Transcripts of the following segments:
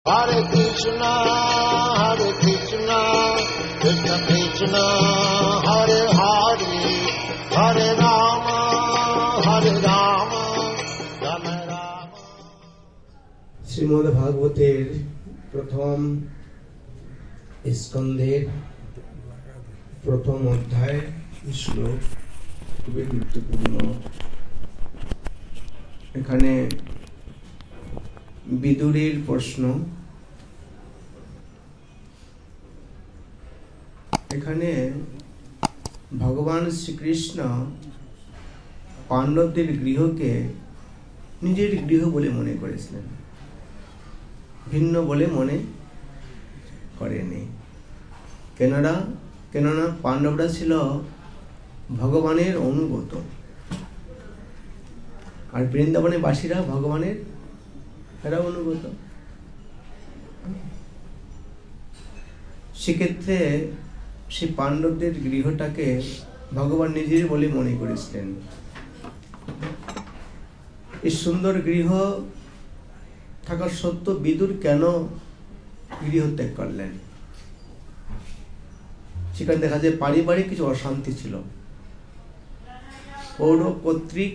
Hare Krishna, Krishna Krishna, Hare Hare, Hare Rama, Rama Rama. Shrimad ভাগবতের প্রথম স্কন্ধের প্রথম অধ্যায় শ্লোক খুবই গুরুত্বপূর্ণ। এখানে বিদুরের প্রশ্ন। এখানে ভগবান শ্রীকৃষ্ণ পাণ্ডবদের গৃহকে নিজের গৃহ বলে মনে করেছিলেন, ভিন্ন বলে মনে করেনি। কেননা পাণ্ডবরা ছিল ভগবানের অনুগত, আর বৃন্দাবনের বাসীরা ভগবানের এরা অনুগত। সেক্ষেত্রে সেই পাণ্ডবদের গৃহটাকে ভগবান নিজের বলে মনে করেছিলেন। এই সুন্দর গৃহ থাকা সত্ত্বেও বিদুর কেন গৃহ ত্যাগ করলেন? সেখানে দেখা যায় পারিবারিক কিছু অশান্তি ছিল। কৌরব কর্তৃক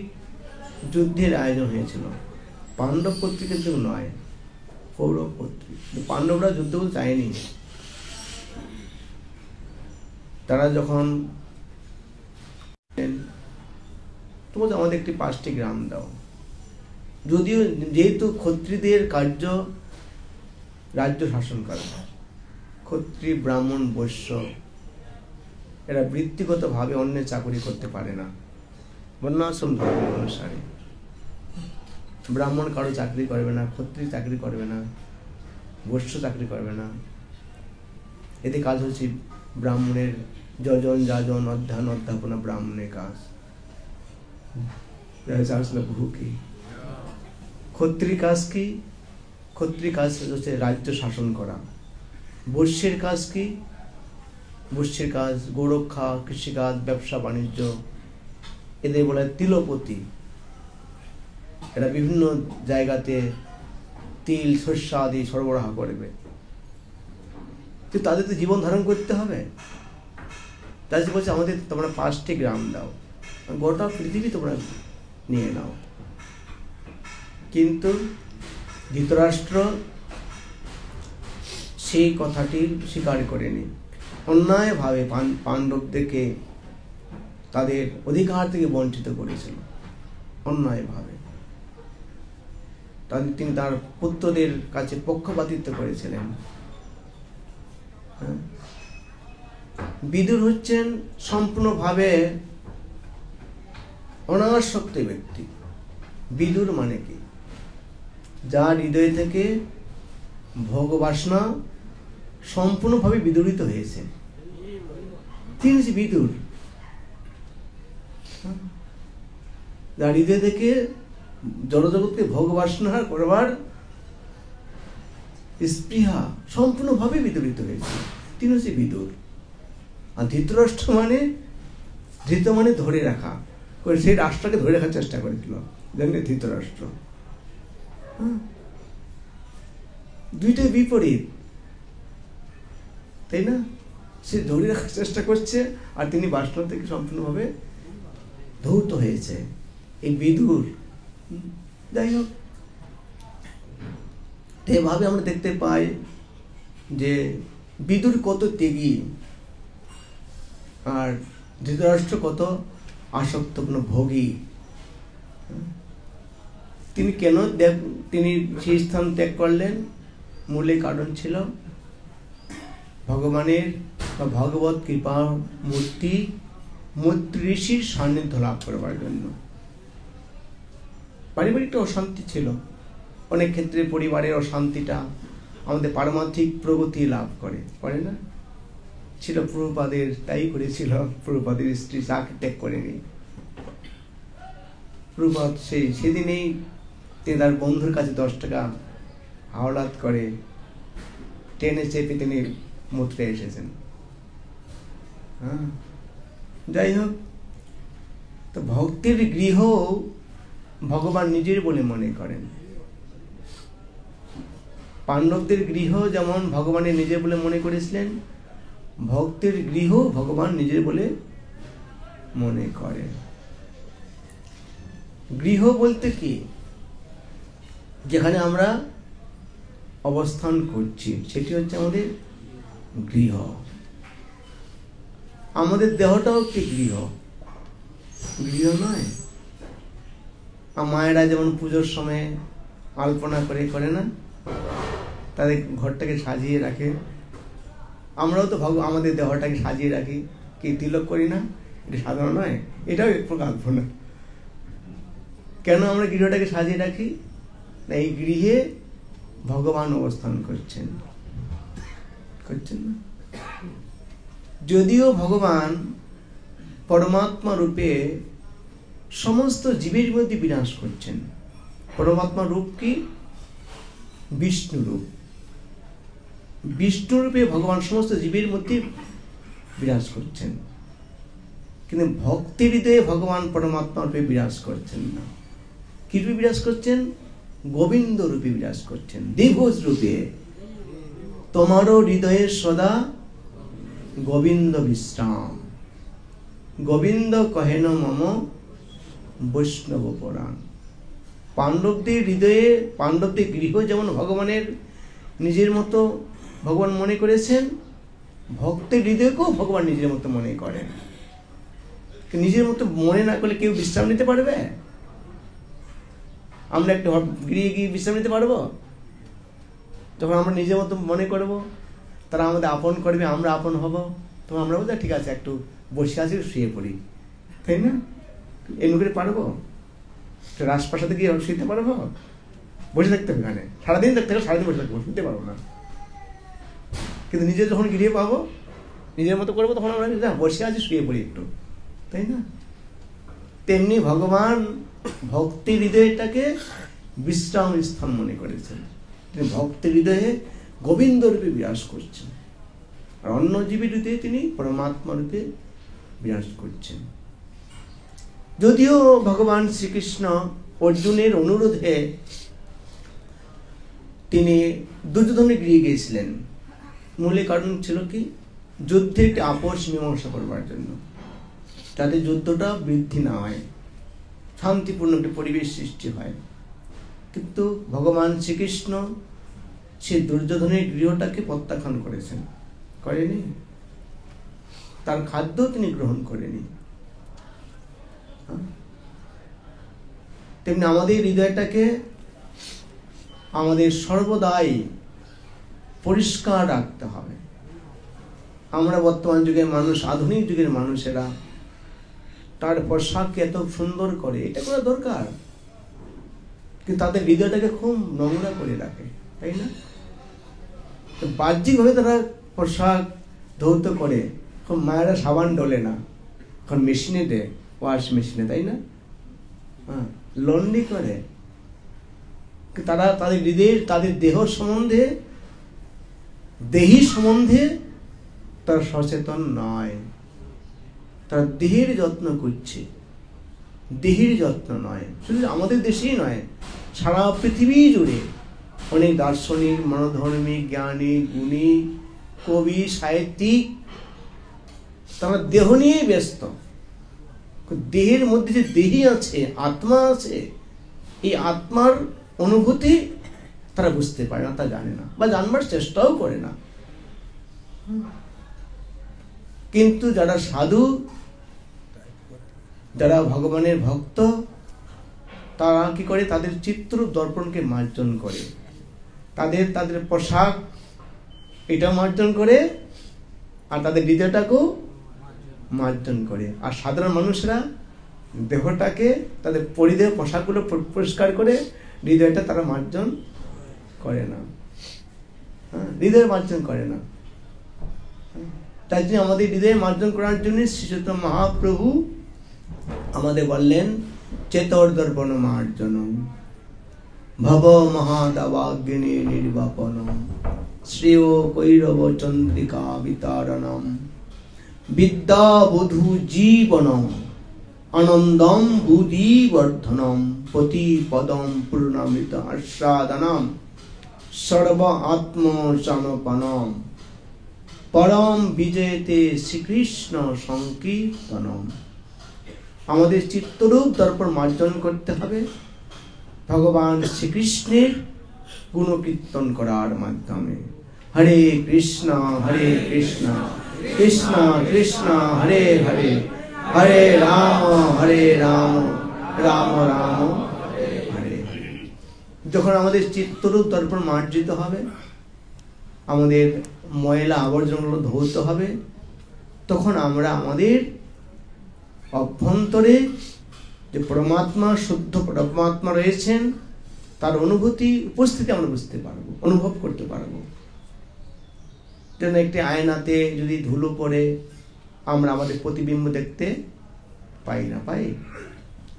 যুদ্ধের আয়োজন হয়েছিল, পাণ্ডব কর্তৃক কিন্তু নয়, কৌরব কর্তৃক। পাণ্ডবরা যুদ্ধ করতে চায়নি। তারা যখন তোমাদের আমাদের একটি 5টি গ্রাম দাও, যদিও যেহেতু ক্ষত্রিয়দের কার্য রাজ্য শাসন করা, ক্ষত্রিয় ব্রাহ্মণ বৈশ্য এরা বৃত্তিগতভাবে অন্যের চাকরি করতে পারে না, বর্ণাশ্রম ধর্ম অনুসারে। ব্রাহ্মণ কারো চাকরি করবে না, ক্ষত্রিয় চাকরি করবে না, বৈশ্য চাকরি করবে না। এতে কাজ হচ্ছে ব্রাহ্মণের যজন যাজন অধ্যয়ন অধ্যাপনা ব্রাহ্মণের কাজ। কি ক্ষত্রিয় কাজ কি? ক্ষত্রিয় কাজ হচ্ছে রাজ্য শাসন করা। বৈশ্যের কাজ কি? বৈশ্যের কাজ গোরক্ষা, কৃষিকাজ, ব্যবসা বাণিজ্য। এদের বলে তিলপতি। এরা বিভিন্ন জায়গাতে তিল শস্য আদি সরবরাহ করবে, কিন্তু তাদের তো জীবন ধারণ করতে হবে। তাই বলছে আমাদের তোমরা 5টি গ্রাম দাও, গোটা পৃথিবী তোমরা নিয়ে নাও। কিন্তু ধৃতরাষ্ট্র সেই কথাটি স্বীকার করেনি। অন্যায়ভাবে পাণ্ডবদেরকে তাদের অধিকার থেকে বঞ্চিত করেছিল, অন্যায়ভাবে। তিনি তার পুত্রদের কাছে পক্ষপাতিত্ব করেছিলেন। বিদুর হচ্ছেন সম্পূর্ণভাবে অনাসক্ত ব্যক্তি। বিদুর মানে কি? যার হৃদয় থেকে ভোগবাসনা সম্পূর্ণভাবে বিদূরিত হয়েছে, তিনি হচ্ছে বিদুর। যার হৃদয় থেকে জড়জগৎকে ভোগবাসনা করবার স্পৃহা সম্পূর্ণভাবে বিদূরিত হয়েছে, তিনি হচ্ছে বিদুর। আর ধৃতরাষ্ট্র মানে ধৃত মানে ধরে রাখা, সেই রাষ্ট্রকে ধরে রাখার চেষ্টা করেছিল ধৃতরাষ্ট্র। দুইটাই বিপরীত, তাই না? সে ধরে রাখার চেষ্টা করছে, আর তিনি বাসনা থেকে সম্পূর্ণভাবে ধৌত হয়েছে, এই বিদুর। যাই হোক, এভাবে আমরা দেখতে পাই যে বিদুর কত ত্যাগী, আর ধৃতরাষ্ট্র কত আসক্তপূর্ণ ভোগী। তিনি কেন তিনি সেই স্থান ত্যাগ করলেন? মূলে কারণ ছিল ভগবানের বা ভগবত কৃপা মূর্তি ঋষির সান্নিধ্য লাভ করবার জন্য। পারিবারিক অশান্তি ছিল, অনেক ক্ষেত্রে পরিবারের অশান্তিটা আমাদের পারমার্থিক প্রগতি লাভ করে না? ছিল প্রভুপাদের, তাই করেছিল। প্রভুপাদের স্ত্রী চাকরি ত্যাগ করেনি। প্রভুপাদ সেদিনেই তিনি তার বন্ধুর কাছে 10 টাকা হাওলাত করে ট্রেনে চেপে তিনি মুত্রে এসেছেন। যাই হোক, তো ভক্তির গৃহ ভগবান নিজের বলে মনে করেন। পাণ্ডবদের গৃহ যেমন ভগবানের নিজের বলে মনে করেছিলেন, ভক্তের গৃহ ভগবান নিজের বলে মনে করে। গৃহ বলতে কি? যেখানে আমরা অবস্থান করছি সেটি হচ্ছে আমাদের গৃহ। আমাদের দেহটাও একটি গৃহ, গৃহ নয়? মায়েরা যেমন পুজোর সময় আলপনা করে না, তাদের ঘরটাকে সাজিয়ে রাখে, আমরাও তো আমাদের দেহটাকে সাজিয়ে রাখি, কি তিলক করি না? এটা সাধারণ নয়? এটাও এক প্রকার আলপনা। কেন আমরা গৃহটাকে সাজিয়ে রাখি? না, এই গৃহে ভগবান অবস্থান করছেন না? যদিও ভগবান পরমাত্মা রূপে সমস্ত জীবের মধ্যে বিরাজ করছেন। পরমাত্মা রূপ কি? বিষ্ণু রূপ। বিষ্ণু রূপে ভগবান সমস্ত জীবের মধ্যে বিরাজ করছেন, কিন্তু ভক্তি হৃদয়ে ভগবান পরমাত্মা রূপে বিরাজ করছেন না। কি রূপে বিরাজ করছেন? গোবিন্দ রূপে বিরাজ করছেন, দ্বিভুজ রূপে। তোমারও হৃদয়ে সদা গোবিন্দ বিশ্রাম, গোবিন্দ কহেন মম বৈষ্ণব পুরাণ। পাণ্ডবদের হৃদয়ে, পাণ্ডবদের গৃহ যেমন ভগবানের নিজের মতো ভগবান মনে করেছেন, ভক্তের হৃদয়কেও ভগবান নিজের মতো মনে করেন। নিজের মতো মনে না করলে কেউ বিশ্রাম নিতে পারবে? আমরা একটা গৃহে গিয়ে বিশ্রাম নিতে পারবো? যখন আমরা নিজের মতো মনে করব, তারা আমাদের আপন করবে, আমরা আপন হব, তখন আমরা বলতে ঠিক আছে একটু বসে আছি, শুয়ে পড়ি, তাই না? এমনি করে পারবো? রাজপ্রাসাদে গিয়ে শুতে পারবো? বসে থাকতে হবে, এখানে সারাদিন থাকতে হবে, সারাদিন বসে থাকবো, শুতে পারবো না। কিন্তু নিজে যখন গৃহে পাবো, নিজের মতো করবো, তখন আমরা বসে আছি, শুয়ে পড়ি একটু, তাই না? তেমনি ভগবান ভক্তি হৃদয়টাকে বিশ্রাম স্থান মনে করেছেন। তিনি ভক্তি হৃদয়ে গোবিন্দ রূপে বিরাজ করছেন, আর অন্য জীবের হৃদয়ে তিনি পরমাত্মা রূপে বিরাজ করছেন। যদিও ভগবান শ্রীকৃষ্ণ অর্জুনের অনুরোধে তিনি দুর্যোধনের গৃহে গিয়েছিলেন, মূলে কারণ ছিল কি? যুদ্ধে একটি আপোষ মীমাংসা করবার জন্য, যাতে যুদ্ধটা বৃদ্ধি না হয়, শান্তিপূর্ণ একটি পরিবেশ সৃষ্টি হয়। কিন্তু ভগবান শ্রীকৃষ্ণ সেই দুর্যোধনের গৃহটাকে প্রত্যাখ্যান করেছেন, করেনি? তার খাদ্য তিনি গ্রহণ করেনি। তেমনি আমাদের হৃদয়টাকে আমাদের সর্বদাই পরিষ্কার রাখতে হবে। আমরা বর্তমান যুগের মানুষ, আধুনিক যুগের মানুষেরা তার পোশাককে এত সুন্দর করে, এটা করা দরকার, কিন্তু তাদের হৃদয়টাকে খুব নোংরা করে রাখে, তাই না? বাহ্যিকভাবে তারা পোশাক ধৌত করে, এখন মায়েরা সাবান ডলে না, এখন মেশিনে দেয়, ওয়াশ মেশিনে, তাই না? হ্যাঁ, লন্ড্রি করে। তারা তাদের হৃদয়ের, তাদের দেহ সম্বন্ধে, দেহী সম্বন্ধে তারা সচেতন নয়। তারা দেহের যত্ন করছে, দেহের যত্ন নয়। শুধু আমাদের দেশেই নয়, সারা পৃথিবী জুড়ে অনেক দার্শনিক, মনোধর্মী, জ্ঞানী, গুণী, কবি, সাহিত্যিক, তারা দেহ নিয়েই ব্যস্ত। দেহের মধ্যে যে দেহী আছে, আত্মা আছে, এই আত্মার অনুভূতি তারা বুঝতে পারে না, তা জানে না, বা জানবার চেষ্টাও করে না। কিন্তু যারা সাধু, যারা ভগবানের ভক্ত, তারা কি করে? তাদের চিত্র দর্পণকে মার্জন করে, তাদের পোশাক এটা মার্জন করে, আর তাদের হৃদয়টাকেও মার্জন করে। আর সাধারণ মানুষরা দেহটাকে, তাদের পরিধেয় পোশাকগুলো পরিষ্কার করে, হৃদয়টা তারা মার্জন করে না। হ্যাঁ, হৃদয় মার্জন করে না। তাই জন্য আমাদের হৃদয় মার্জন করার জন্য শ্রীচৈতন্য মহাপ্রভু আমাদের বললেন চেতর দর্পণ মার্জন, ভব মহাদাবাগ্নি নির্বাপন, শ্রেয় কৈরব চন্দ্রিকা বিতারণম, বিদ্যা বধূ জীবনম, আনন্দম বুদ্ধি বর্ধনম, পতি পদম পূর্ণামৃত আস্বাদনম, সর্ব আত্ম চানপনম পরম বিজয়তে শ্রীকৃষ্ণ সংকীর্তনম। আমাদের চিত্তরূপ দর্পণ মার্জন করতে হবে ভগবান শ্রীকৃষ্ণের গুণকীর্তন করার মাধ্যমে। হরে কৃষ্ণ কৃষ্ণ কৃষ্ণ হরে হরে, হরে রাম রাম রাম হরে হরে। যখন আমাদের চিত্তরূপ দর্পণ মার্জিত হবে, আমাদের ময়লা আবর্জনাগুলো ধৌত হবে, তখন আমরা আমাদের অভ্যন্তরে যে পরমাত্মা, শুদ্ধ পরমাত্মা রয়েছেন তার অনুভূতি, উপস্থিতি আমরা বুঝতে পারবো, অনুভব করতে পারবো। যেন একটি আয়নাতে যদি ধুলো পড়ে আমরা আমাদের প্রতিবিম্ব দেখতে পাই না, পাই,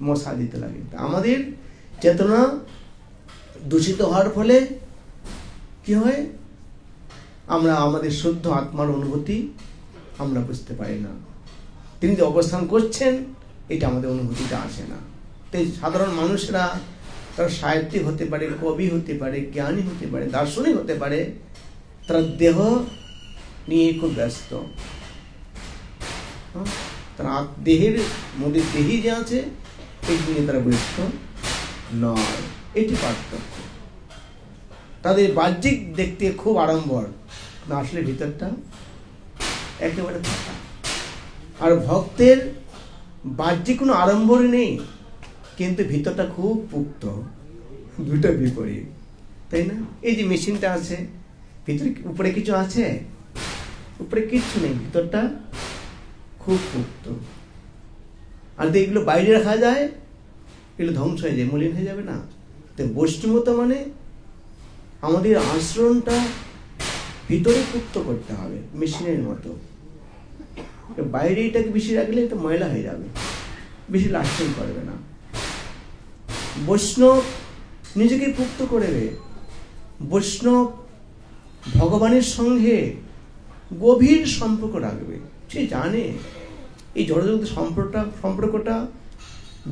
মশা দিতে লাগে। আমাদের চেতনা দূষিত হওয়ার ফলে কি হয়, আমরা আমাদের শুদ্ধ আত্মার অনুভূতি আমরা বুঝতে পারি না। তিনি যে অবস্থান করছেন এটা আমাদের অনুভূতিটা আসে না। তাই সাধারণ মানুষরা, তারা সাহিত্যিক হতে পারে, কবি হতে পারে, জ্ঞানী হতে পারে, দার্শনিক হতে পারে, তারা দেহ নিয়ে খুব ব্যস্ত। তারা দেহের মধ্যে দেহি যে আছে এটি নিয়ে তারা ব্যস্ত নয়, এটি পার্থক্য। তাদের বাহ্যিক দেখতে খুব আড়ম্বর, না আসলে ভিতরটা একেবারে ফাঁকা। আর ভক্তের বাহ্যিক কোনো আড়ম্বর নেই, কিন্তু ভিতরটা খুব পুক্ত, দুটো বিপরীত, তাই না? এই যে মেশিনটা আছে, ভিতরে উপরে কিছু আছে? উপরে কিচ্ছু নেই, ভিতরটা খুব পুক্ত। আর এগুলো বাইরে রাখা যায়, এগুলো ধ্বংস হয়ে যায়, মলিন হয়ে যাবে না? তো বৈষ্ণবতা মানে আমাদের আচরণটা ভিতরে পুক্ত করতে হবে, মেশিনের মতো। বাইরে এটাকে বেশি রাখলে এটা ময়লা হয়ে যাবে, বেশি লাস্টিং করবে না। বৈষ্ণব নিজেকে পুক্ত করবে। বৈষ্ণব ভগবানের সঙ্গে গভীর সম্পর্ক রাখবে। সে জানে এই জড়জগতের সম্পর্কটা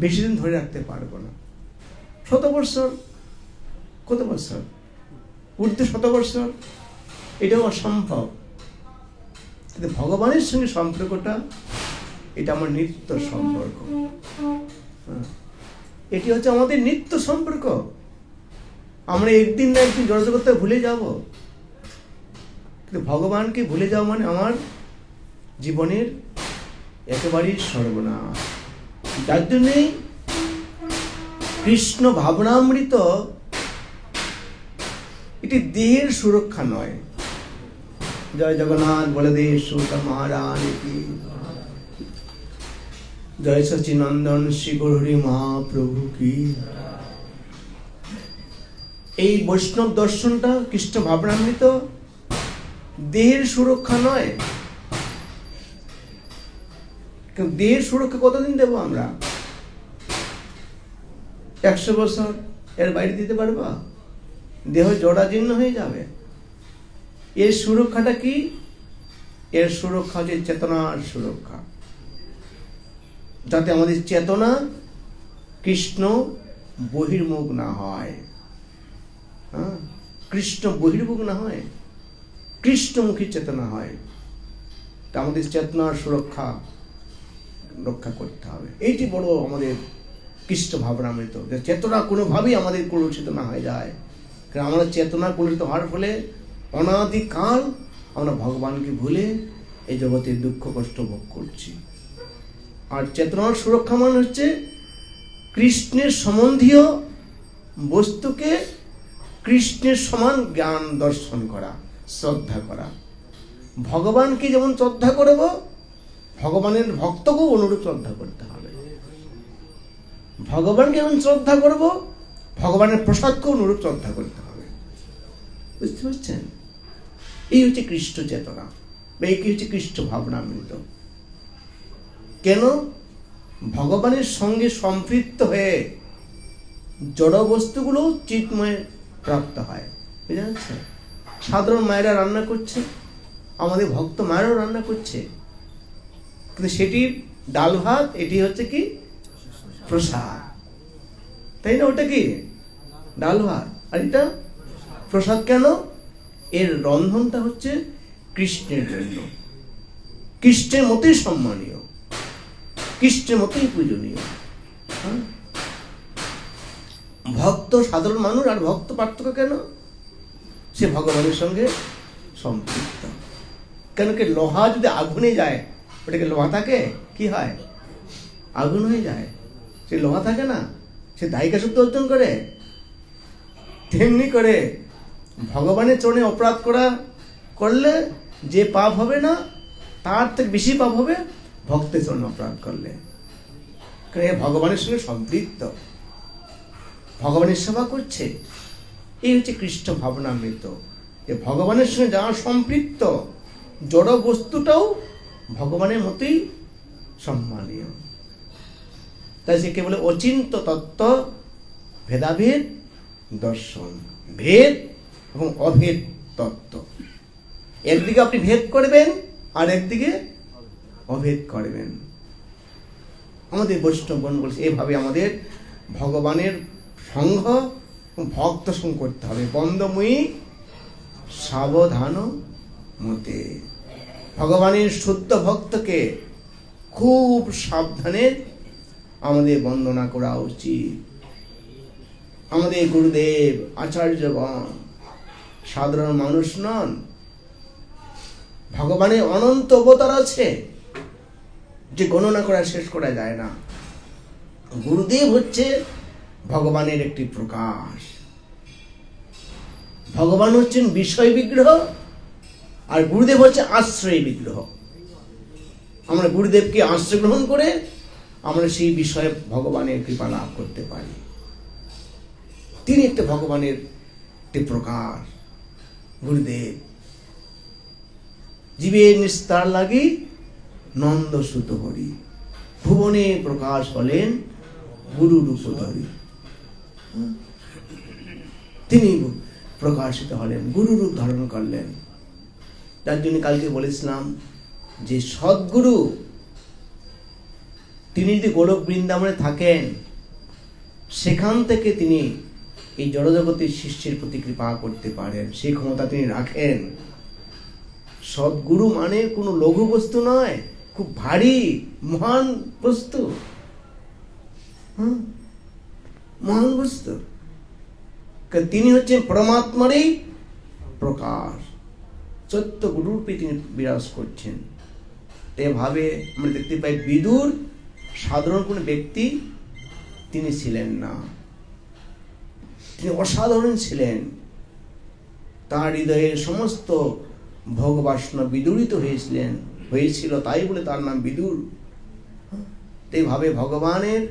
বেশি দিন ধরে রাখতে পারবো না। 100 বছর, কত বছর ঊর্ধ্বে 100 বছর, এটাও অসম্ভব। কিন্তু ভগবানের সঙ্গে সম্পর্কটা, এটা আমার নিত্য সম্পর্ক। এটি হচ্ছে আমাদের নিত্য সম্পর্ক। আমরা একদিন না একদিন জড়জগৎটা ভুলে যাব, কিন্তু ভগবানকে ভুলে যাওয়া মানে আমার জীবনের একেবারেই সর্বনাশ। যার জন্যই কৃষ্ণ ভাবনামৃত এটি দেহের সুরক্ষা নয়। জয় জগন্নাথ বলদেব সুত মহারাজ কি, জয় সচিনন্দন শ্রী গৌরী মহাপ্রভু কি। এই বৈষ্ণব দর্শনটা, কৃষ্ণ ভাবনামৃত দেহের সুরক্ষা নয়। দেহের সুরক্ষা কতদিন দেবো আমরা? 100 বছর, এর বাইরে দিতে পারবা? দেহ জরাজীর্ণ হয়ে যাবে। এর সুরক্ষাটা কি? এর সুরক্ষা হচ্ছে চেতনার সুরক্ষা, যাতে আমাদের চেতনা কৃষ্ণ বহির্মুখ না হয়। কৃষ্ণ বহির্মুখ না হয়, কৃষ্ণমুখী চেতনা হয়। তা আমাদের চেতনার সুরক্ষা রক্ষা করতে হবে। এইটি বড় আমাদের কৃষ্ণ ভাবনামৃত, যে চেতনা কোনোভাবেই আমাদের কলুষিত না হয়ে যায়। কারণ আমরা চেতনা কলুষিত হওয়ার ফলে অনাদিকাল আমরা ভগবানকে ভুলে এই জগতের দুঃখ কষ্ট ভোগ করছি। আর চেতনার সুরক্ষা মানে হচ্ছে কৃষ্ণের সম্বন্ধীয় বস্তুকে কৃষ্ণের সমান জ্ঞান দর্শন করা, শ্রদ্ধা করা। ভগবানকে যেমন শ্রদ্ধা করব, ভগবানের ভক্তকেও অনুরূপ শ্রদ্ধা করতে হবে। ভগবানকে যেমন শ্রদ্ধা করব, ভগবানের প্রসাদকেও অনুরূপ শ্রদ্ধা করতে হবে। বুঝতে পারছেন? এই হচ্ছে কৃষ্ণ চেতনা, এই হচ্ছে কৃষ্ণ ভাবনামৃত। কেন? ভগবানের সঙ্গে সম্পৃক্ত হয়ে জড় বস্তুগুলো চিন্ময় প্রাপ্ত হয়। বুঝা যাচ্ছে? সাধারণ মায়েরা রান্না করছে, আমাদের ভক্ত মায়েরাও রান্না করছে, কিন্তু সেটি ডাল ভাত, এটি হচ্ছে কি প্রসাদ, তাই না? ওটা কি ডাল ভাত, আর এটা প্রসাদ কেন? এর রন্ধনটা হচ্ছে কৃষ্ণের জন্য, কৃষ্ণের মতোই সম্মানীয়, কৃষ্ণের মতোই পূজনীয়। ভক্ত সাধারণ মানুষ আর ভক্ত পার্থক্য কেন? সে ভগবানের সঙ্গে সম্পৃক্ত। কেন কি লোহা যদি আগুনে যায়, ওটাকে লোহা থাকে? কি হয়? আগুন হয়ে যায়। সে লোহা থাকে না, সে দায়িকা শক্তি অর্জন করে। তেমনি করে ভগবানের চরণে অপরাধ করলে যে পাপ হবে না, তার থেকে বেশি পাপ হবে ভক্তের চরণে অপরাধ করলে। কারণ এ ভগবানের সঙ্গে সম্পৃক্ত, ভগবানের সেবা করছে। এই হচ্ছে কৃষ্ণ ভাবনামৃত, যে ভগবানের সঙ্গে যারা সম্পৃক্ত, জড় বস্তুটাও ভগবানের মতোই সম্মানীয়। তাই সে কে বলে অচিন্ত তত্ত্ব ভেদাভেদ দর্শন, ভেদ এবং অভেদ তত্ত্ব। একদিকে আপনি ভেদ করবেন আর একদিকে অভেদ করবেন। আমাদের বৈষ্ণবগণ বলছে এভাবে আমাদের ভগবানের সঙ্গ ভক্ত সঙ্গ করতে হবে। বন্দময়ী সাবধান মতে, ভগবানের শুদ্ধ ভক্তকে খুব সাবধানে আমাদের বন্দনা করা উচিত। আমাদের গুরুদেব আচার্যগণ সাধারণ মানুষ নন, ভগবানের অনন্ত অবতার আছে যে গণনা করা শেষ করা যায় না। গুরুদেব হচ্ছে ভগবানের একটি প্রকাশ। ভগবান হচ্ছেন বিষয় বিগ্রহ আর গুরুদেব হচ্ছে আশ্রয় বিগ্রহ। আমরা গুরুদেবকে আশ্রয় গ্রহণ করে আমরা সেই বিষয়ে ভগবানের কৃপা লাভ করতে পারি। তিনি একটা ভগবানের একটি প্রকাশ। গুরুদেব জীবের নিস্তার লাগি নন্দ সুত হরি, ভুবনে প্রকাশ হলেন গুরু রূপ ধরি। তিনি প্রকাশিত হলেন, গুরু রূপ ধারণ করলেন। যার জন্য কালকে বলেছিলাম যে সদ্গুরু তিনি যদি গোলক বৃন্দাবনে থাকেন, সেখান থেকে তিনি এই জড়জগতের শিষ্যের প্রতি কৃপা করতে পারেন, সেই ক্ষমতা তিনি রাখেন। সদ্গুরু মানে কোনো লঘু বস্তু নয়, খুব ভারী মহান বস্তু, মহান বস্তু। তিনি হচ্ছেন পরমাত্মারই প্রকাশ, সত্য গুরুরূপে তিনি বিরাজ করছেন। এভাবে আমরা দেখতে পাই বিদুর সাধারণ কোনো ব্যক্তি তিনি ছিলেন না, তিনি অসাধারণ ছিলেন। তার হৃদয়ের সমস্ত ভোগবাসনা বিদুরিত হয়েছিল, তাই বলে তার নাম বিদুর। এইভাবে ভগবানের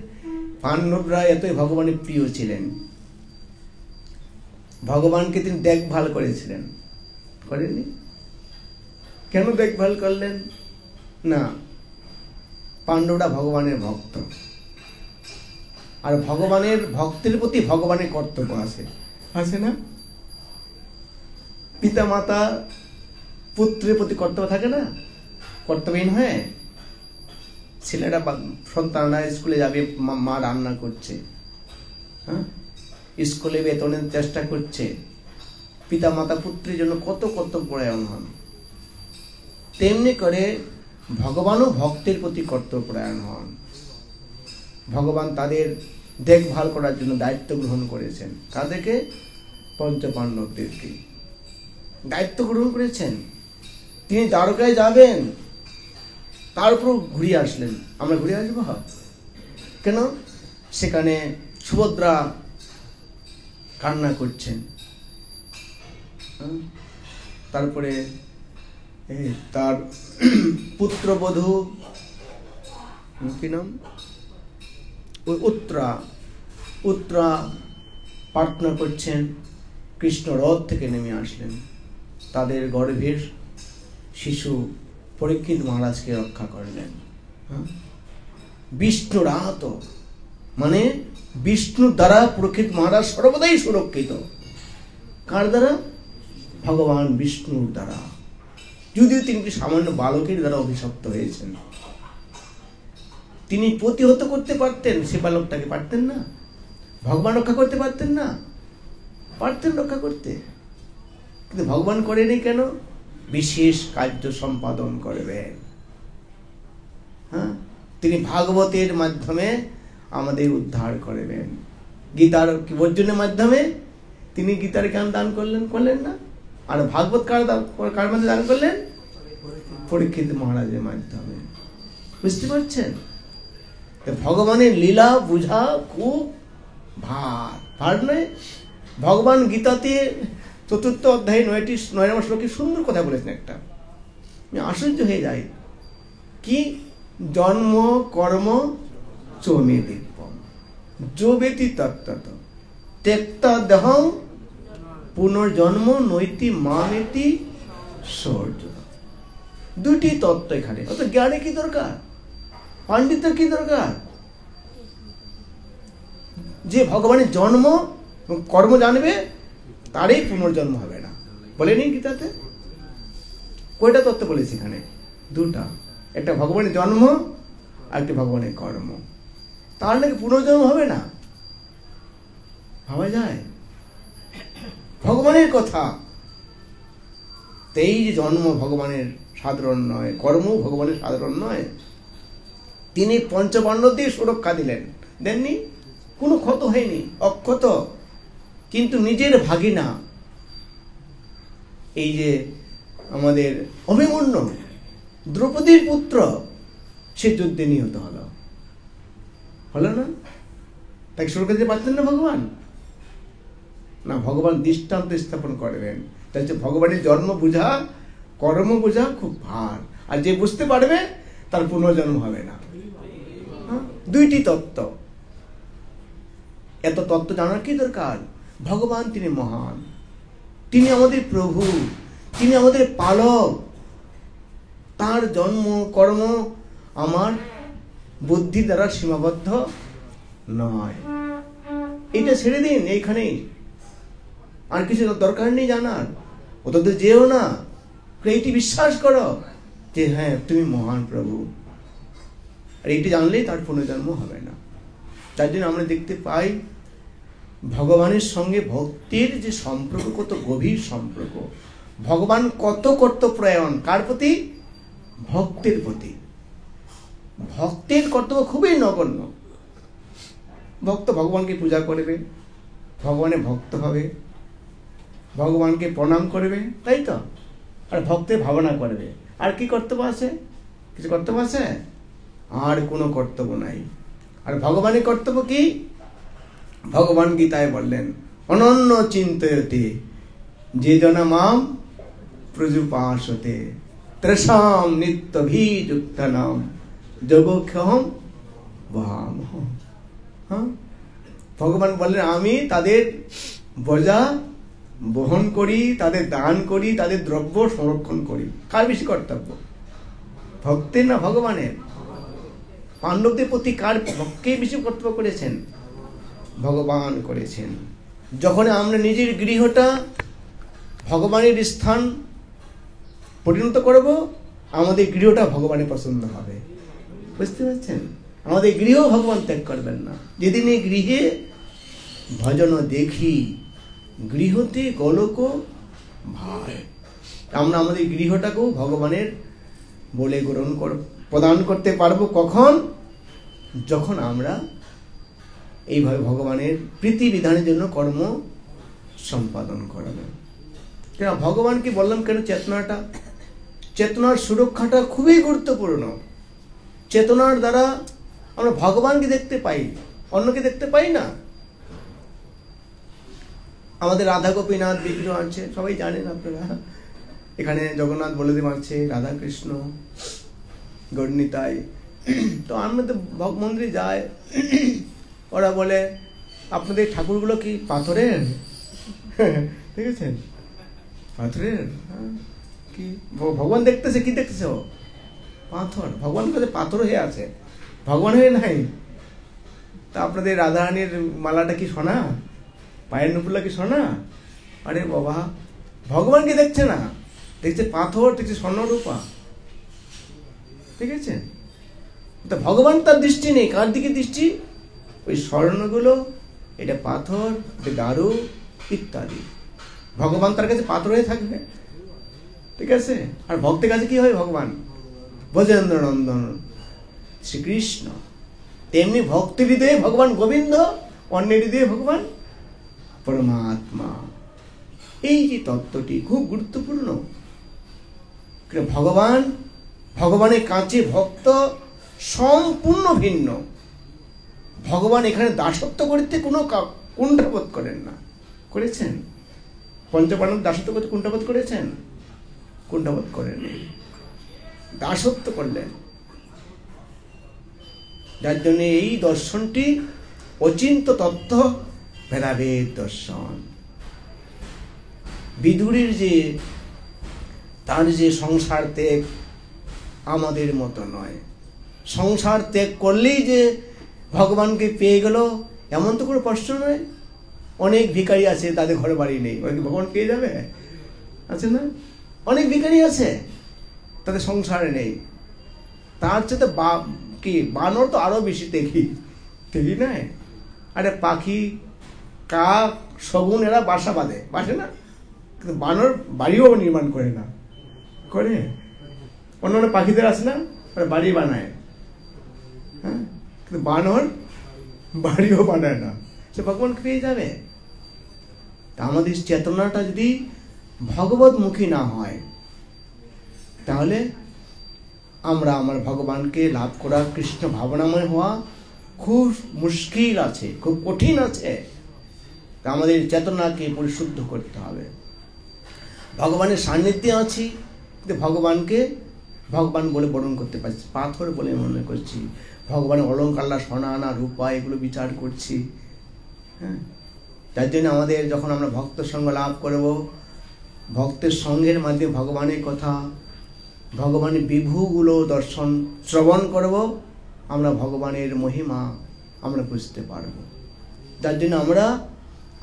পাণ্ডবরা এতই ভগবানের প্রিয় ছিলেন, ভগবানকে তিনি দেখভাল করেছিলেন। করেননি? কেন দেখভাল করলেন না? পাণ্ডবরা ভগবানের ভক্ত, আর ভগবানের ভক্তের প্রতি ভগবানের কর্তব্য আছে না? পিতা মাতা পুত্রের প্রতি কর্তব্য থাকে না? কর্তব্যহীন হয় ছেলেরা, সন্তানরা স্কুলে যাবে, মা রান্না করছে, হ্যাঁ, স্কুলে বেতনের চেষ্টা করছে, পিতা মাতা পুত্রের জন্য কত কর্তব্যপরায়ণ হন। তেমনি করে ভগবানও ভক্তের প্রতি কর্তব্যপরায়ণ হন। ভগবান তাদের দেখভাল করার জন্য দায়িত্ব গ্রহণ করেছেন। কাদেরকে? পঞ্চপাণ্ডবদেরকে দায়িত্ব গ্রহণ করেছেন। তিনি দ্বারকায় যাবেন, তারপর ঘুরিয়ে আসলেন। আমরা ঘুরে আসবো কেন? সেখানে সুভদ্রা কান্না করছেন, তারপরে তার পুত্রবধূ কি নাম, ওই উত্তরা প্রার্থনা করছেন। কৃষ্ণ রথ থেকে নেমে আসলেন, তাদের গর্ভের শিশু পরীক্ষিত মহারাজকে রক্ষা করলেন। বিষ্ণুর আহত মানে বিষ্ণুর দ্বারা পরীক্ষিত মহারাজ সর্বদাই সুরক্ষিত। কার দ্বারা? ভগবান বিষ্ণুর দ্বারা। যদিও তিনি সামান্য বালকের দ্বারা অভিশপ্ত হয়েছেন, তিনি প্রতিহত করতে পারতেন, সে বালকটাকে পারতেন না? ভগবান রক্ষা করতে পারতেন না? পারতেন রক্ষা করতে, কিন্তু ভগবান করেনি কেন? বিশেষ কার্য সম্পাদন করবেন। হ্যাঁ, তিনি ভাগবতের মাধ্যমে আমাদের উদ্ধার করবেন। গীতার অর্জুনের মাধ্যমে তিনি গীতার জ্ঞান দান করলেন না? আর ভাগবত কার মধ্যে দান করলেন? পরীক্ষিত মহারাজের মাধ্যমে। বুঝতে পারছেন? ভগবানের লীলা বুঝা খুব ভার নয়। ভগবান গীতাতে 4th অধ্যায়ে 9 নম্বর শ্লোকে সুন্দর কথা বলেছেন একটা, আমি আশ্চর্য হয়ে যাই। কি? জন্ম কর্ম চমে দিব্যম যোবেতি তত্ত্বত ত্যক্তা দেহং পুনর্জন্ম নৈতি মামেতি সৌর্য। দুটি তত্ত্ব এখানে। অত জ্ঞানে কি দরকার? পাণ্ডিত্যের কি দরকার? যে ভগবানের জন্ম কর্ম জানবে তারই পুনর্জন্ম হবে না, বলেনি গীতাতে? কয়টা তত্ত্ব বলেছে এখানে? দুটা। একটা ভগবানের জন্ম আর একটা ভগবানের কর্ম। তার নাকি পুনর্জন্ম হবে না? ভাবা যায়? ভগবানের কথা। এই যে জন্ম ভগবানের সাধারণ নয়, কর্ম ভগবানের সাধারণ নয়। তিনি পঞ্চপাণ্ডব দিয়ে সুরক্ষা দিলেন, দেননি? কোনো ক্ষত হয়নি, অক্ষত। কিন্তু নিজের ভাগিনা এই যে আমাদের অভিমন্যু, দ্রৌপদীর পুত্র, সে যুদ্ধে নিহত হলো না? তাকে সুরক্ষা দিতে পারতেন না ভগবান? না, ভগবান দৃষ্টান্ত স্থাপন করবেন। তাই হচ্ছে ভগবানের জন্ম বুঝা, কর্ম বুঝা খুব ভার। আর যে বুঝতে পারবে তার পুনর্জন্ম হবে না। দুইটি তত্ত্ব। এত তত্ত্ব জানার কি দরকার? ভগবান তিনি মহান, তিনি আমাদের প্রভু, তিনি আমাদের পালক। তার জন্ম কর্ম আমার বুদ্ধি দ্বারা সীমাবদ্ধ নয়। এটা ছেড়ে দিন এইখানেই, আর কিছু দরকার নেই জানার। ওটা তো যেও না, এইটি বিশ্বাস করো যে হ্যাঁ তুমি মহান প্রভু। আর এইটি জানলেই তার পুনর্জন্ম হবে না। তার জন্য আমরা দেখতে পাই ভগবানের সঙ্গে ভক্তির যে সম্পর্ক, কত গভীর সম্পর্ক। ভগবান কত কর্তব্যপরায়ণ। কার প্রতি? ভক্তের প্রতি। ভক্তের কর্তব্য খুবই নগণ্য। ভক্ত ভগবানকে পূজা করবে, ভগবানের ভক্ত হবে, ভগবানকে প্রণাম করবে, তাই তো? আর ভক্তের ভাবনা করবে। আর কি কর্তব্য আছে? কিছু কর্তব্য আছে? আর কোনো কর্তব্য নাই। আর ভগবানের কর্তব্য কি? ভগবান গীতায় বললেন, অনন্য চিন্তয়তে যে জনা মাম প্রজুপাসতে ত্রেষাম নিত্যভিযুক্তানাম যোগক্ষেহম বহামহম। হ্যাঁ, ভগবান বললেন আমি তাদের বোঝা বহন করি, তাদের দান করি, তাদের দ্রব্য সংরক্ষণ করি। কার বেশি কর্তব্য? ভক্তের না ভগবানের? পাণ্ডবদের প্রতি কার ভক্তকে বেশি কর্তব্য করেছেন? ভগবান করেছেন। যখন আমরা নিজের গৃহটা ভগবানের স্থান পরিণত করব, আমাদের গৃহটা ভগবানের পছন্দ হবে। বুঝতে পারছেন? আমাদের গৃহ ভগবান ত্যাগ করবেন না। যেদিন এই গৃহে ভজন দেখি গৃহতে গোলক ভাই, আমরা আমাদের গৃহটাকেও ভগবানের বলে গ্রহণ প্রদান করতে পারবো। কখন? যখন আমরা এইভাবে ভগবানের প্রীতি বিধানের জন্য কর্ম সম্পাদন করবে। কেন ভগবানকে বললাম কেন? চেতনাটা, চেতনার সুরক্ষাটা খুবই গুরুত্বপূর্ণ। চেতনার দ্বারা আমরা ভগবানকে দেখতে পাই, অন্যকে দেখতে পাই না। আমাদের রাধা গোপীনাথ বিগ্রহ আছে, সবাই জানেন আপনারা। এখানে জগন্নাথ বলদেব আছে, রাধা কৃষ্ণ, গৌরনিতাই। তো আমরা তো মন্দিরে যায়, ওরা বলে আপনাদের ঠাকুরগুলো কি পাথরের? দেখেছেন? পাথরের? কি ভগবান দেখতেছে? কি দেখতেছে? ও পাথর। ভগবান কাছে পাথর হয়ে আছে, ভগবান হয়ে নাই। তা আপনাদের রাধারানীর মালাটা কি সোনা? পায়ের নুপুরটা কি সোনা? আরে বাবা, ভগবানকে দেখছে না, দেখছে পাথর, দেখছে স্বর্ণ রূপা। ঠিক আছে? তা ভগবান তার দৃষ্টি নেই। কার দিকে দৃষ্টি? ওই স্বর্ণগুলো, এটা পাথর, এটা দারু ইত্যাদি। ভগবান তার কাছে পাত্র হয়ে থাকবে, ঠিক আছে? আর ভক্তের কাছে কি হয়? ভগবান ব্রজেন্দ্র নন্দন শ্রীকৃষ্ণ। তেমনি ভক্তি হৃদয়ে ভগবান গোবিন্দ, অন্যের হৃদয়ে ভগবান পরমাত্মা। এই যে তত্ত্বটি খুব গুরুত্বপূর্ণ। ভগবানের কাছে ভক্ত সম্পূর্ণ ভিন্ন। ভগবান এখানে দাসত্ব করতে কোনো কুণ্ঠাবোধ করেন না। করেছেন? পঞ্চপাণ্ডব দাসত্ব করতে কুণ্ঠাবোধ করেছেন? কুণ্ঠাবোধ করেননি, দাসত্ব করলেন। যার জন্য এই দর্শনটি অচিন্ত তত্ত্ব, ভেদাভেদ দর্শন। বিদুরের যে তার যে সংসার ত্যাগ আমাদের মতো নয়। সংসার ত্যাগ করলেই যে ভগবানকে পেয়ে গেল এমন তো কোনো প্রশ্ন নয়। অনেক ভিখারি আছে, তাদের ঘরে বাড়ি নেই, ভগবান পেয়ে যাবে? আছে না? অনেক ভিখারি আছে, তাদের সংসারে নেই। তার চেয়ে কি বানর তো আরো বেশি দেখি না? আরে পাখি, কাক, শগুন এরা বাসা বাঁধে না, কিন্তু বানর বাড়িও নির্মাণ করে না। করে অন্যান্য পাখিদের আছে না, বাড়ি বানায়, হ্যাঁ, কিন্তু বানর বাড়িও বানায় না। সে ভগবানকে পেয়ে যাবে। তা আমাদের চেতনাটা যদি ভগবতমুখী না হয়, তাহলে আমার ভগবানকে লাভ করা, কৃষ্ণ ভাবনাময় হওয়া খুব মুশকিল আছে, খুব কঠিন আছে। তা আমাদের চেতনাকে পরিশুদ্ধ করতে হবে। ভগবানের সান্নিধ্যে আছি, কিন্তু ভগবানকে ভগবান বলে বরণ করতে পারছি, পাথর বলে মনে করছি। ভগবানের অলঙ্কার, সোনা, রূপা এগুলো বিচার করছি। হ্যাঁ, তার জন্য আমাদের যখন আমরা ভক্ত সঙ্গ লাভ করব, ভক্তের সঙ্গের মাধ্যমে ভগবানের কথা, ভগবানের বিভুগুলো দর্শন শ্রবণ করব, আমরা ভগবানের মহিমা আমরা বুঝতে পারব। যার জন্য আমরা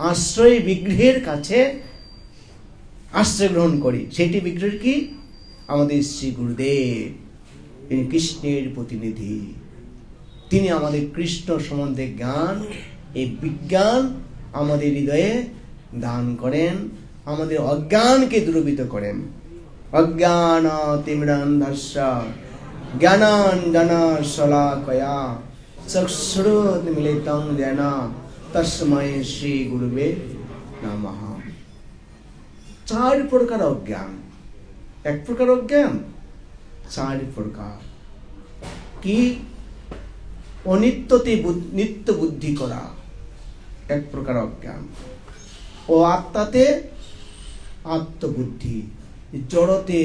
আশ্রয় বিগ্রহের কাছে আশ্রয় গ্রহণ করি। সেটি বিগ্রহ কি? আমাদের শ্রী গুরুদেব, তিনি কৃষ্ণের প্রতিনিধি। তিনি আমাদের কৃষ্ণ সম্বন্ধে জ্ঞান, এই বিজ্ঞান আমাদের হৃদয়ে দান করেন, আমাদের অজ্ঞানকে দূরীভূত করেন। অজ্ঞান তিমিরান্ধস্য জ্ঞানাঞ্জনশলাকয়া চক্ষুরুন্মিলিতং येन তস্मै শ্রী গুরুবে নমঃ। 4 প্রকার অজ্ঞান। এক প্রকার অজ্ঞান, 4 প্রকার। কি? অনিত্যতে নিত্য বুদ্ধি করা এক প্রকার অজ্ঞান। ও আত্মাতে আত্মবুদ্ধি, জড়তে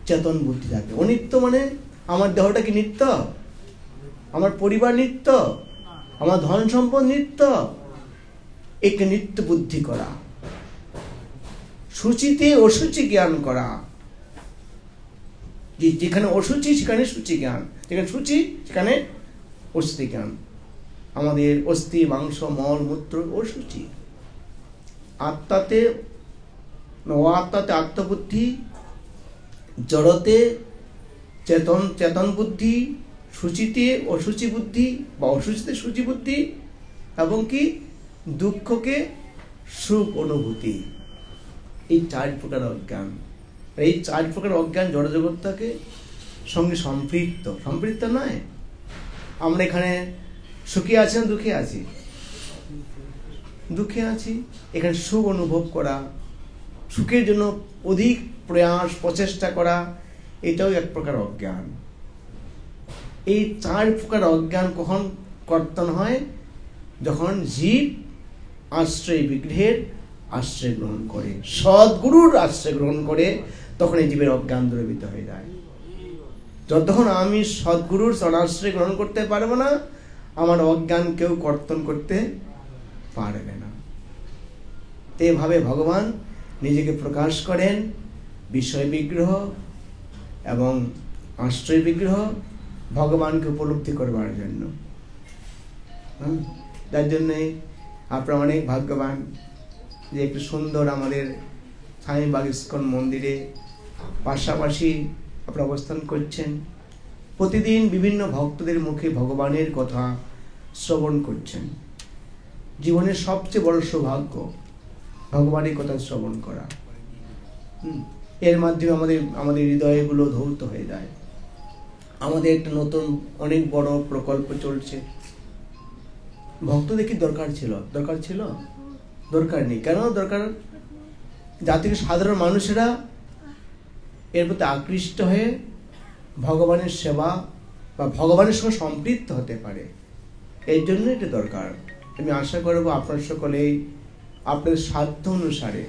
চেতন বুদ্ধি থাকে। অনিত্য মানে আমার দেহটা কি নিত্য? আমার পরিবার নিত্য? আমার ধন সম্পদ নিত্য? একে নিত্য বুদ্ধি করা। সূচিতে অসুচি জ্ঞান করা। যেখানে অসুচি সেখানে সূচি জ্ঞান, যেখানে সূচি সেখানে অস্থি জ্ঞান। আমাদের অস্থি, মাংস, মল, মূত্র অসুচি। আত্মাতে আত্মবুদ্ধি, জড়তে চেতন বুদ্ধি, সূচিতে অসুচি বুদ্ধি বা অসুচিতে সূচি বুদ্ধি, এবং কি দুঃখকে সুখ অনুভূতি। এই 4 প্রকার অজ্ঞান। এই 4 প্রকার অজ্ঞান জড়জগৎটাকে সঙ্গে সম্পৃক্ত নয়। আমরা এখানে সুখী আছি না দুঃখে আছি? দুঃখে আছি। এখানে সুখ অনুভব করা, সুখের জন্য অধিক প্রয়াস প্রচেষ্টা করা, এটাও এক প্রকার অজ্ঞান। এই 4 প্রকার অজ্ঞান কখন কর্তন হয়? যখন জীব আশ্রয় বিগ্রহের আশ্রয় গ্রহণ করে, সদ্গুরুর আশ্রয় গ্রহণ করে, তখন এই জীবের অজ্ঞান দূরীভূত হয়ে যায়। যতক্ষণ আমি সদ্গুরুর চরণাশ্রয় গ্রহণ করতে পারবো না, আমার অজ্ঞান কেউ কর্তন করতে পারবে না। এভাবে ভগবান নিজেকে প্রকাশ করেন বিষয় বিগ্রহ এবং আশ্রয় বিগ্রহ ভগবানকে উপলব্ধি করবার জন্য। যার জন্যে আপনারা অনেক ভাগ্যবান যে একটু সুন্দর আমাদের স্বামীবাগ ইস্কন মন্দিরে পাশাপাশি আপনারা অবস্থান করছেন। প্রতিদিন বিভিন্ন ভক্তদের মুখে ভগবানের কথা শ্রবণ করছেন। জীবনের সবচেয়ে বড় সৌভাগ্য ভগবানের কথা শ্রবণ করা। এর মাধ্যমে আমাদের হৃদয়গুলো ধৌত হয়ে যায়। আমাদের একটা নতুন অনেক বড় প্রকল্প চলছে। ভক্তদের কি দরকার ছিল? দরকার নেই। কেন দরকার? যাতে সাধারণ মানুষেরা এর প্রতি আকৃষ্ট হয়ে ভগবানের সেবা বা ভগবানের সঙ্গে সম্পৃক্ত হতে পারে, এর জন্য এটা দরকার। আমি আশা করব আপনারা সকলেই আপনাদের সাধ্য অনুসারে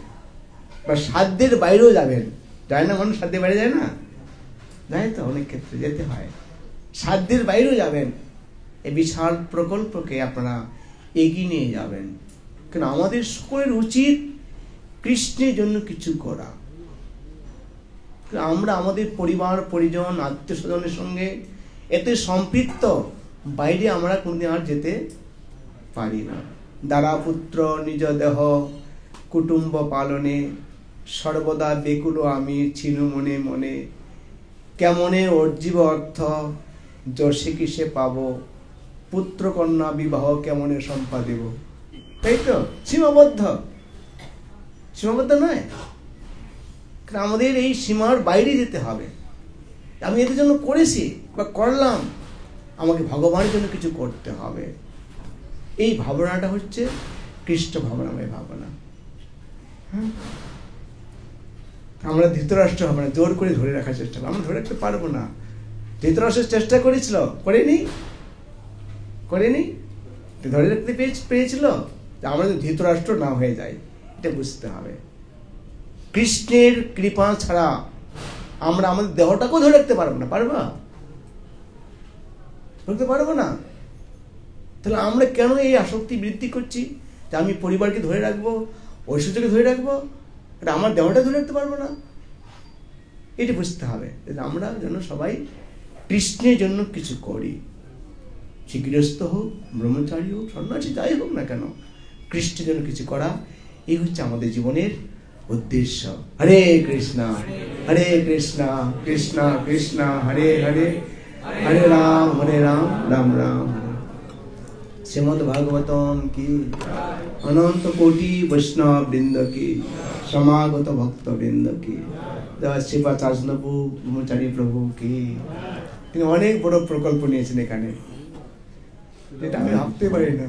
বা সাধ্যের বাইরেও যাবেন। যায় না মানুষ? সাধ্যের বাইরে যায় না? যায় তো, অনেক ক্ষেত্রে যেতে হয়। সাধ্যের বাইরেও যাবেন, এই বিশাল প্রকল্পকে আপনারা এগিয়ে নিয়ে যাবেন। কারণ আমাদের সকলের উচিত কৃষ্ণের জন্য কিছু করা। আমরা আমাদের পরিবার পরিজন আত্মীয় স্বজনের সঙ্গে এত সম্পৃক্ত, বাইরে আমরা কোনদিন আর যেতে পারি না। দ্বারা পুত্র নিজ দেহ কুটুম্ব পালনে সর্বদা বেকুল আমি ছিনু মনে মনে, কেমনে অর্জিব অর্থ যশে কিসে পাবো, পুত্র কন্যা বিবাহ কেমনে সম্পাদিব। তাই তো, সীমাবদ্ধ নয়। আমাদের এই সীমার বাইরে যেতে হবে। আমি এদের জন্য করেছি বা করলাম, আমাকে ভগবানের জন্য কিছু করতে হবে। এই ভাবনাটা হচ্ছে কৃষ্ণ ভাবনাময় ভাবনা। আমরা ধৃতরাষ্ট্র হবে না, জোর করে ধরে রাখার চেষ্টা করবো। আমরা ধরে রাখতে পারবো না। ধৃতরাষ্ট্রের চেষ্টা করেছিল, করেনি, ধরে রাখতে পেরেছিল। আমরা ধৃতরাষ্ট্র না হয়ে যাই, এটা বুঝতে হবে। কৃষ্ণের কৃপা ছাড়া আমরা আমাদের দেহটাকেও ধরে রাখতে পারবো না। পারবো না। তাহলে আমরা কেন এই আসক্তি বৃদ্ধি করছি যে আমি পরিবারকে ধরে রাখবো, ঐশ্বর্যকে ধরে রাখবো, এটা আমার দেহটা ধরে রাখতে পারবো না? এটি বুঝতে হবে। আমরা যেন সবাই কৃষ্ণের জন্য কিছু করি। সে গৃহস্থ হোক, ব্রহ্মচারী হোক, সন্ন্যাসী, যাই হোক না কেন, কৃষ্ণের জন্য কিছু করা, এই হচ্ছে আমাদের জীবনের উদ্দেশ্য। হরে কৃষ্ণ কৃষ্ণ কৃষ্ণ হরে হরে, হরে রাম রাম রাম। শ্রীমদ্ ভাগবতম কি, অনন্ত কোটি বৈষ্ণব বৃন্দ কি, সমাগত ভক্ত বৃন্দ কি, শিবাচার্য ব্রহ্মচারী প্রভু কি। তিনি অনেক বড় প্রকল্প নিয়েছেন এখানে, যেটা আমি ভাবতে পারি না।